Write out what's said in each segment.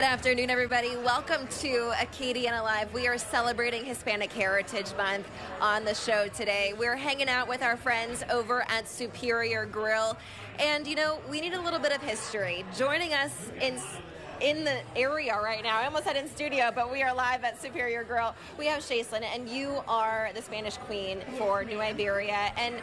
Good afternoon, everybody. Welcome to Acadiana Live. We are celebrating Hispanic Heritage Month on the show today. We're hanging out with our friends over at Superior Grill. And, you know, we need a little bit of history. Joining us in the area right now, I almost said in studio, but we are live at Superior Grill. We have Chacelyn, and you are the Spanish Queen for New Iberia. And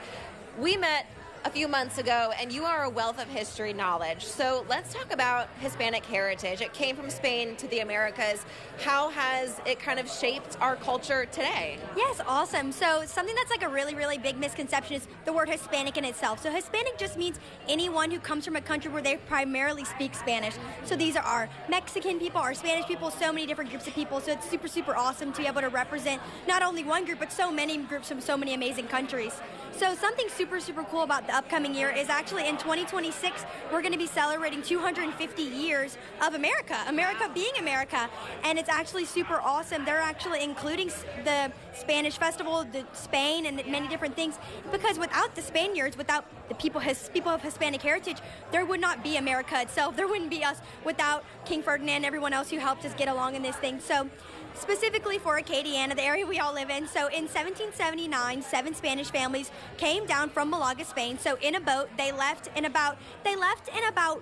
we met a few months ago, and you are a wealth of history knowledge. So let's talk about Hispanic heritage. It came from Spain to the Americas. How has it kind of shaped our culture today? Yes, awesome. So something that's like a really, really big misconception is the word Hispanic in itself. So Hispanic just means anyone who comes from a country where they primarily speak Spanish. So these are our Mexican people, our Spanish people, so many different groups of people. So it's super, super awesome to be able to represent not only one group, but so many groups from so many amazing countries. So something super, super cool about the upcoming year is actually in 2026, we're going to be celebrating 250 years of America, America being America. And it's actually super awesome. They're actually including the Spanish Festival, Spain, and many different things. Because without the Spaniards, without the people of Hispanic heritage, there would not be America itself. There wouldn't be us without King Ferdinand and everyone else who helped us get along in this thing. So specifically for Acadiana, the area we all live in. So in 1779, 7 Spanish families came down from Malaga, Spain. So in a boat, they left in about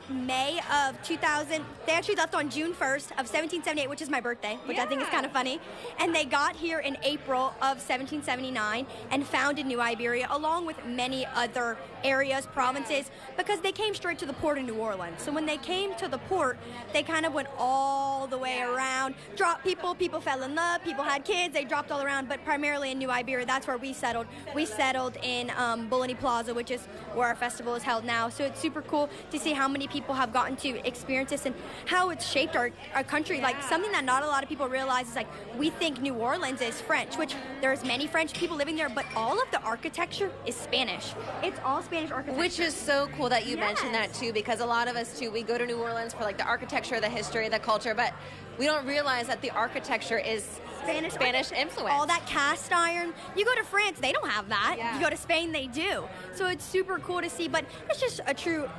May of 2000. They actually left on June 1st of 1778, which is my birthday, which I think is kind of funny. And they got here in April of 1779 and founded New Iberia, along with many other areas, provinces, because they came straight to the port of New Orleans. So when they came to the port, they kind of went all the way around, dropped people fell in love, people had kids, they dropped all around, but primarily in New Iberia, that's where we settled. We settled in Bullion Plaza, which is where our festival is held now. So it's super cool to see how many people have gotten to experience this and how it's shaped our country. Like something that not a lot of people realize is like we think New Orleans is French, which there's many French people living there, but all of the architecture is Spanish. It's all Spanish architecture. Which is so cool that you mentioned that too, because a lot of us too, we go to New Orleans for like the architecture, the history, the culture, but we don't realize that the architecture is Spanish influence. All that cast iron. You go to France, they don't have that. Yeah. You go to Spain, they do. So it's super cool to see, but it's just a true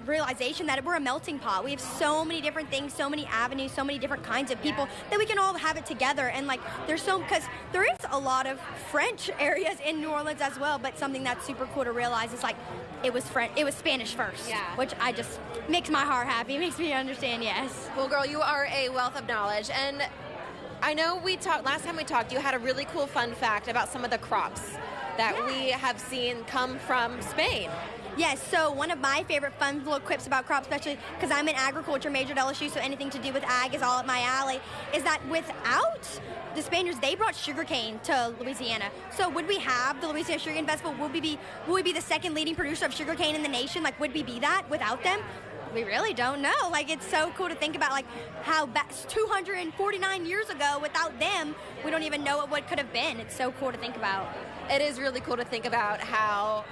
realization that we're a melting pot. We have so many different things, so many avenues, so many different kinds of people that we can all have it together. And like because there is a lot of French areas in New Orleans as well, but something that's super cool to realize is like it was Spanish first, which I just makes my heart happy, makes me understand. Yes. Well, girl, you are a wealth of knowledge, and I know last time we talked, you had a really cool fun fact about some of the crops that we have seen come from Spain. Yes, so one of my favorite fun little quips about crops, especially because I'm an agriculture major at LSU, so anything to do with ag is all up my alley, is that without the Spaniards, they brought sugarcane to Louisiana. So would we have the Louisiana Sugarcane Festival? Would we be the second leading producer of sugarcane in the nation? Like, would we be that without them? We really don't know. Like, it's so cool to think about, like, how 249 years ago, without them, we don't even know what could have been. It's so cool to think about. It is really cool to think about how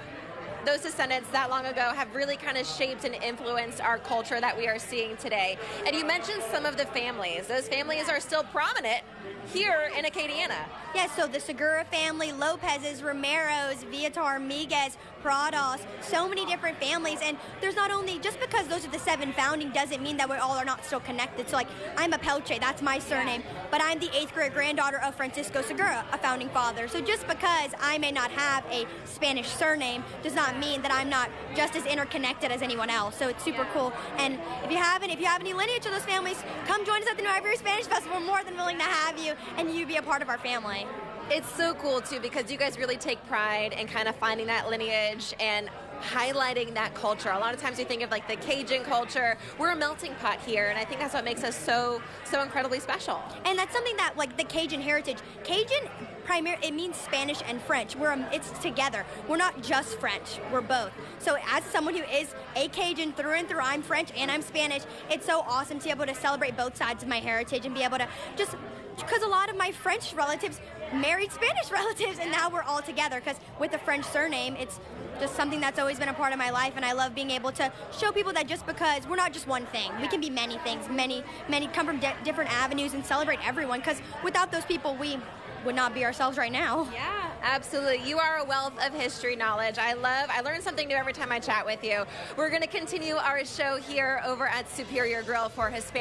those descendants that long ago have really kind of shaped and influenced our culture that we are seeing today. And you mentioned some of the families. Those families are still prominent here in Acadiana. Yes, so the Segura family, Lopez's, Romero's, Viatar, Miguez, Prados, so many different families. And there's not only, just because those are the 7 founding doesn't mean that we all are not still connected. So like, I'm a Peltier, that's my surname, but I'm the 8th great granddaughter of Francisco Segura, a founding father. So just because I may not have a Spanish surname does not mean that I'm not just as interconnected as anyone else. So it's super cool. And if you have any lineage of those families, come join us at the New Iberia Spanish Festival. We're more than willing to have you and you be a part of our family. It's so cool too, because you guys really take pride in kind of finding that lineage and highlighting that culture. A lot of times we think of like the Cajun culture. We're a melting pot here, and I think that's what makes us so incredibly special. And that's something that, like, the Cajun heritage, it means Spanish and French. It's together. We're not just French. We're both. So as someone who is a Cajun through and through, I'm French and I'm Spanish. It's so awesome to be able to celebrate both sides of my heritage and be able to because a lot of my French relatives married Spanish relatives, and now we're all together because with a French surname, it's just something that's always been a part of my life, and I love being able to show people that just because we're not just one thing, we can be many things, many come from different avenues and celebrate everyone, because without those people, we would not be ourselves right now. Yeah, absolutely. You are a wealth of history knowledge. I learn something new every time I chat with you. We're going to continue our show here over at Superior Grill for Hispanic